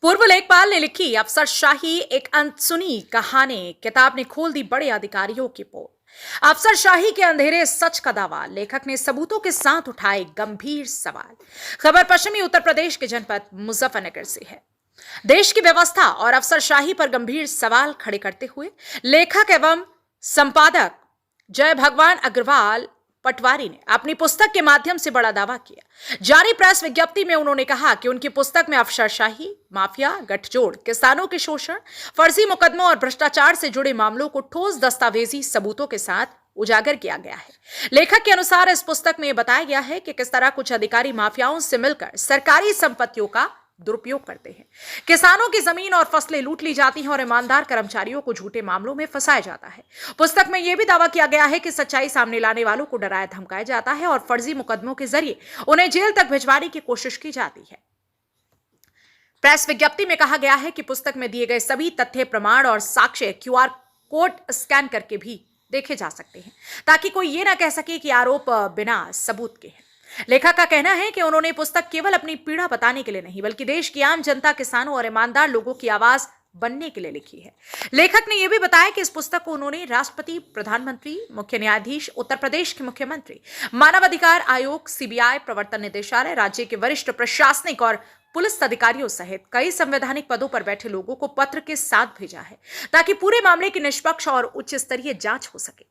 पूर्व लेखपाल ने लिखी अफसरशाही एक अनसुनी कहानी। किताब ने खोल दी बड़े अधिकारियों की पोल। अफसरशाही के अंधेरे सच का दावा। लेखक ने सबूतों के साथ उठाए गंभीर सवाल। खबर पश्चिमी उत्तर प्रदेश के जनपद मुजफ्फरनगर से है। देश की व्यवस्था और अफसरशाही पर गंभीर सवाल खड़े करते हुए लेखक एवं संपादक जय भगवान अग्रवाल पटवारी ने अपनी पुस्तक के माध्यम से बड़ा दावा किया। जारी प्रेस विज्ञप्ति में उन्होंने कहा कि उनकी पुस्तक में अफसरशाही, माफिया, गठजोड़, किसानों के शोषण, फर्जी मुकदमों और भ्रष्टाचार से जुड़े मामलों को ठोस दस्तावेजी सबूतों के साथ उजागर किया गया है। लेखक के अनुसार इस पुस्तक में बताया गया है कि किस तरह कुछ अधिकारी माफियाओं से मिलकर सरकारी संपत्तियों का दुरुपयोग करते हैं। किसानों की जमीन और फसलें लूट ली जाती हैं और ईमानदार कर्मचारियों को झूठे मामलों में फंसाया जाता है। पुस्तक में यह भी दावा किया गया है कि सच्चाई सामने लाने वालों को डराया धमकाया जाता है और फर्जी मुकदमों के जरिए उन्हें जेल तक भिजवाने की कोशिश की जाती है। प्रेस विज्ञप्ति में कहा गया है कि पुस्तक में दिए गए सभी तथ्य, प्रमाण और साक्ष्य QR कोड स्कैन करके भी देखे जा सकते हैं, ताकि कोई ये ना कह सके कि आरोप बिना सबूत के हैं। लेखक का कहना है कि उन्होंने पुस्तक केवल अपनी पीड़ा बताने के लिए नहीं, बल्कि देश की आम जनता, किसानों और ईमानदार लोगों की आवाज बनने के लिए लिखी है। लेखक ने यह भी बताया कि इस पुस्तक को उन्होंने राष्ट्रपति, प्रधानमंत्री, मुख्य न्यायाधीश, उत्तर प्रदेश के मुख्यमंत्री, मानव अधिकार आयोग, CBI, प्रवर्तन निदेशालय, राज्य के वरिष्ठ प्रशासनिक और पुलिस अधिकारियों सहित कई संवैधानिक पदों पर बैठे लोगों को पत्र के साथ भेजा है, ताकि पूरे मामले की निष्पक्ष और उच्च स्तरीय जांच हो सके।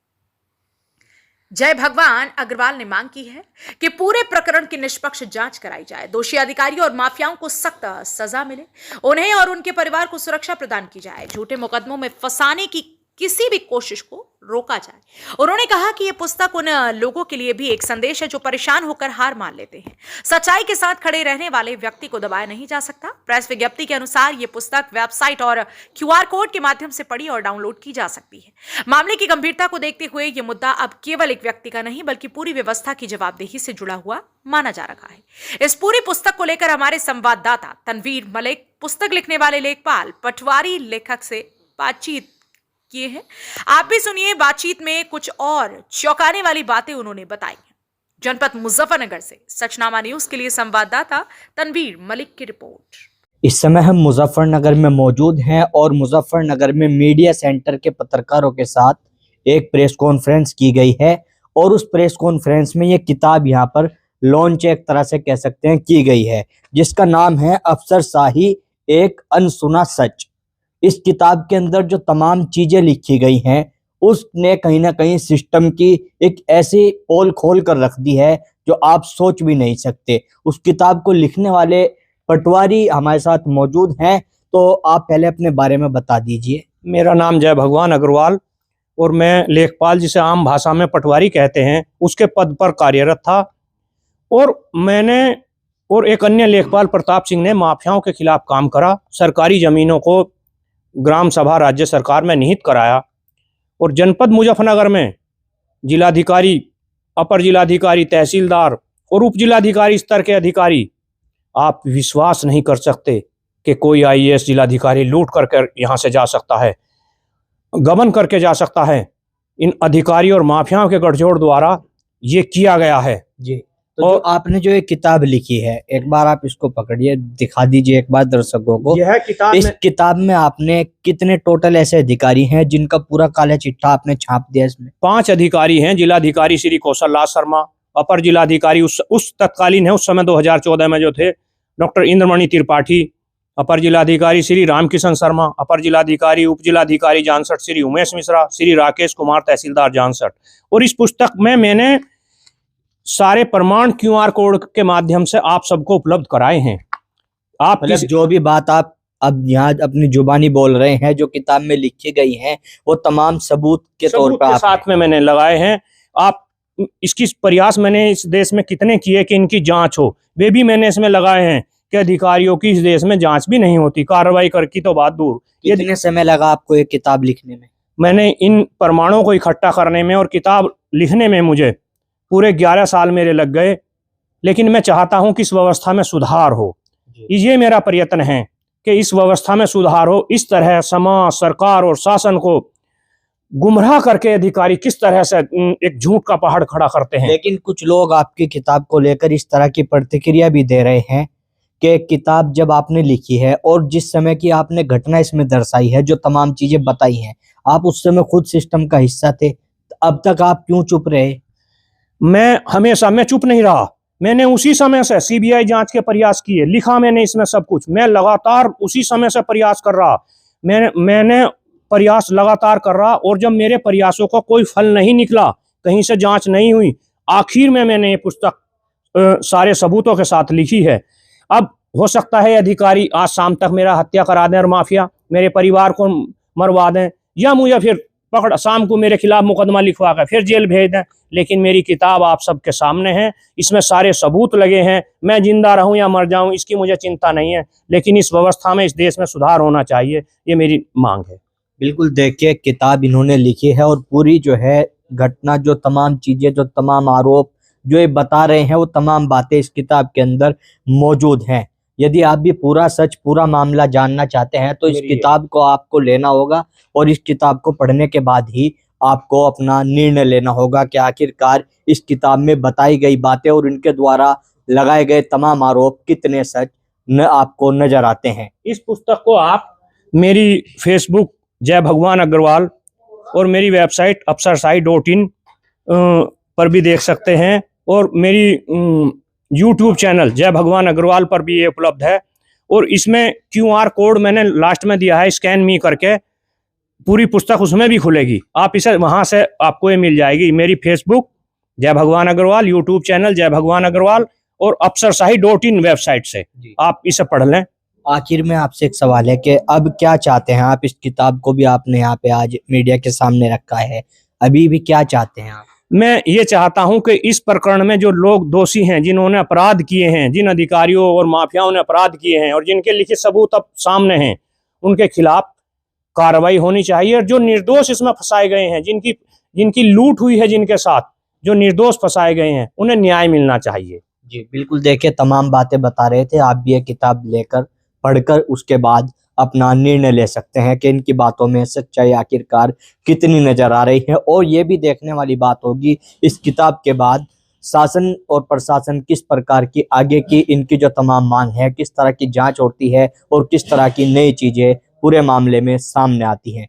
जय भगवान अग्रवाल ने मांग की है कि पूरे प्रकरण की निष्पक्ष जांच कराई जाए, दोषी अधिकारियों और माफियाओं को सख्त सजा मिले, उन्हें और उनके परिवार को सुरक्षा प्रदान की जाए, झूठे मुकदमों में फंसाने की किसी भी कोशिश को रोका जाए। उन्होंने कहा कि यह पुस्तक उन लोगों के लिए भी एक संदेश है जो परेशान होकर हार मान लेते हैं। सच्चाई के साथ खड़े रहने वाले व्यक्ति को दबाया नहीं जा सकता। प्रेस विज्ञप्ति के अनुसार यह पुस्तक वेबसाइट और QR कोड के माध्यम से पढ़ी और डाउनलोड की जा सकती है। मामले की गंभीरता को देखते हुए यह मुद्दा अब केवल एक व्यक्ति का नहीं, बल्कि पूरी व्यवस्था की जवाबदेही से जुड़ा हुआ माना जा रहा है। इस पूरी पुस्तक को लेकर हमारे संवाददाता तनवीर मलिक, पुस्तक लिखने वाले लेखपाल पटवारी, लेखक से बातचीत किए हैं। आप भी सुनिए बातचीत में कुछ और चौंकाने वाली बातें उन्होंने बताई हैं। जनपद मुजफ्फरनगर से सचनामा न्यूज के लिए संवाददाता तनवीर मलिक की रिपोर्ट। इस समय हम मुजफ्फरनगर में मौजूद हैं और मुजफ्फरनगर में मीडिया सेंटर के पत्रकारों के साथ एक प्रेस कॉन्फ्रेंस की गई है और उस प्रेस कॉन्फ्रेंस में ये किताब यहाँ पर लॉन्च एक तरह से कह सकते हैं की गई है, जिसका नाम है अफसरशाही एक अनसुना सच। इस किताब के अंदर जो तमाम चीजें लिखी गई हैं उसने कहीं ना कहीं सिस्टम की एक ऐसी पोल खोल कर रख दी है जो आप सोच भी नहीं सकते। उस किताब को लिखने वाले पटवारी हमारे साथ मौजूद हैं, तो आप पहले अपने बारे में बता दीजिए। मेरा नाम जय भगवान अग्रवाल और मैं लेखपाल, जिसे आम भाषा में पटवारी कहते हैं, उसके पद पर कार्यरत था। और मैंने और एक अन्य लेखपाल प्रताप सिंह ने माफियाओं के खिलाफ काम करा। सरकारी जमीनों को ग्राम सभा राज्य सरकार में निहित कराया और जनपद मुजफ्फरनगर में जिलाधिकारी, अपर जिलाधिकारी, तहसीलदार और उप जिलाधिकारी स्तर के अधिकारी, आप विश्वास नहीं कर सकते कि कोई IAS जिलाधिकारी लूट कर यहाँ से जा सकता है, गबन करके जा सकता है। इन अधिकारियों और माफियाओं के गठजोड़ द्वारा ये किया गया है जी। तो जो आपने जो एक किताब लिखी है, एक बार आप इसको पकड़िए, दिखा दीजिए एक बार दर्शकों को। यह किताब इस किताब में आपने कितने टोटल ऐसे अधिकारी हैं जिनका पूरा काला चिट्ठा आपने छाप दिया? इसमें 5 अधिकारी हैं। जिलाधिकारी श्री कौशल राज शर्मा, अपर जिलाधिकारी उस तत्कालीन है, उस समय 2014 में जो थे, डॉक्टर इंद्रमणि त्रिपाठी, अपर जिलाधिकारी श्री रामकिशन शर्मा, अपर जिलाधिकारी उप जिलाधिकारी जानसठ श्री उमेश मिश्रा, श्री राकेश कुमार, तहसीलदार जानसठ। और इस पुस्तक में मैंने सारे प्रमाण QR कोड के माध्यम से आप सबको उपलब्ध कराए हैं। आप जो भी बात आप अब यहाँ अपनी जुबानी बोल रहे हैं, जो किताब में लिखी गई हैं, वो तमाम सबूत के तौर पर साथ में मैंने लगाए हैं। आप इसकी प्रयास मैंने इस देश में कितने किए कि इनकी जांच हो, वे भी मैंने इसमें लगाए हैं कि अधिकारियों की इस देश में जांच भी नहीं होती, कार्रवाई कर की तो बात दूर। कितने समय लगा आपको ये किताब लिखने में? मैंने इन प्रमाणों को इकट्ठा करने में और किताब लिखने में मुझे पूरे 11 साल मेरे लग गए। लेकिन मैं चाहता हूं कि इस व्यवस्था में सुधार हो। ये मेरा प्रयत्न है कि इस व्यवस्था में सुधार हो। इस तरह समाज, सरकार और शासन को गुमराह करके अधिकारी किस तरह से एक झूठ का पहाड़ खड़ा करते हैं। लेकिन कुछ लोग आपकी किताब को लेकर इस तरह की प्रतिक्रिया भी दे रहे हैं कि किताब जब आपने लिखी है और जिस समय की आपने घटना इसमें दर्शाई है, जो तमाम चीजें बताई हैं, आप उस समय खुद सिस्टम का हिस्सा थे, अब तक आप क्यों चुप रहे? मैं चुप नहीं रहा। मैंने उसी समय से सीबीआई जांच के प्रयास किए, लिखा मैंने इसमें सब कुछ। मैं लगातार उसी समय से प्रयास कर रहा। मैंने प्रयास लगातार कर रहा, और जब मेरे प्रयासों का कोई फल नहीं निकला, कहीं से जांच नहीं हुई, आखिर में मैंने ये पुस्तक सारे सबूतों के साथ लिखी है। अब हो सकता है अधिकारी आज शाम तक मेरा हत्या करा दें और माफिया मेरे परिवार को मरवा दें, या मुझे फिर पकड़ शाम को मेरे खिलाफ मुकदमा लिखवा कर फिर जेल भेज दें। लेकिन मेरी किताब आप सबके सामने है, इसमें सारे सबूत लगे हैं। मैं जिंदा रहूं या मर जाऊं इसकी मुझे चिंता नहीं है, लेकिन इस व्यवस्था में, इस देश में सुधार होना चाहिए, ये मेरी मांग है। बिल्कुल, देखिए किताब इन्होंने लिखी है और पूरी जो है घटना, जो तमाम चीजें, जो तमाम आरोप जो ये बता रहे हैं, वो तमाम बातें इस किताब के अंदर मौजूद हैं। यदि आप भी पूरा सच, पूरा मामला जानना चाहते हैं तो इस किताब को आपको लेना होगा, और इस किताब को पढ़ने के बाद ही आपको अपना निर्णय लेना होगा कि आखिरकार इस किताब में बताई गई बातें और इनके द्वारा लगाए गए तमाम आरोप कितने सच आपको नजर आते हैं। इस पुस्तक को आप मेरी फेसबुक जय भगवान अग्रवाल और मेरी वेबसाइट अफसरशाही.in पर भी देख सकते हैं, और मेरी यूट्यूब चैनल जय भगवान अग्रवाल पर भी ये उपलब्ध है। और इसमें QR कोड मैंने लास्ट में दिया है, स्कैन मी करके पूरी पुस्तक उसमें भी खुलेगी। आप इसे वहां से आपको ये मिल जाएगी। मेरी फेसबुक जय भगवान अग्रवाल, यूट्यूब चैनल जय भगवान अग्रवाल और अफसरशाही.in वेबसाइट से आप इसे पढ़ लें। आखिर में आपसे एक सवाल है कि अब क्या चाहते हैं आप? इस किताब को भी आपने यहाँ पे आज मीडिया के सामने रखा है, अभी भी क्या चाहते हैं आप? मैं ये चाहता हूं कि इस प्रकरण में जो लोग दोषी हैं, जिन्होंने अपराध किए हैं, जिन अधिकारियों और माफियाओं ने अपराध किए हैं और जिनके लिखित सबूत अब सामने हैं, उनके खिलाफ कार्रवाई होनी चाहिए। और जो निर्दोष इसमें फंसाए गए हैं, जिनकी लूट हुई है, जिनके साथ जो निर्दोष फंसाए गए हैं, उन्हें न्याय मिलना चाहिए। जी बिल्कुल, देखिए तमाम बातें बता रहे थे। आप भी ये किताब लेकर, पढ़कर उसके बाद अपना निर्णय ले सकते हैं कि इनकी बातों में सच्चाई आखिरकार कितनी नजर आ रही है। और ये भी देखने वाली बात होगी इस किताब के बाद शासन और प्रशासन किस प्रकार की आगे की इनकी जो तमाम मांग है, किस तरह की जांच होती है और किस तरह की नई चीजें पूरे मामले में सामने आती हैं।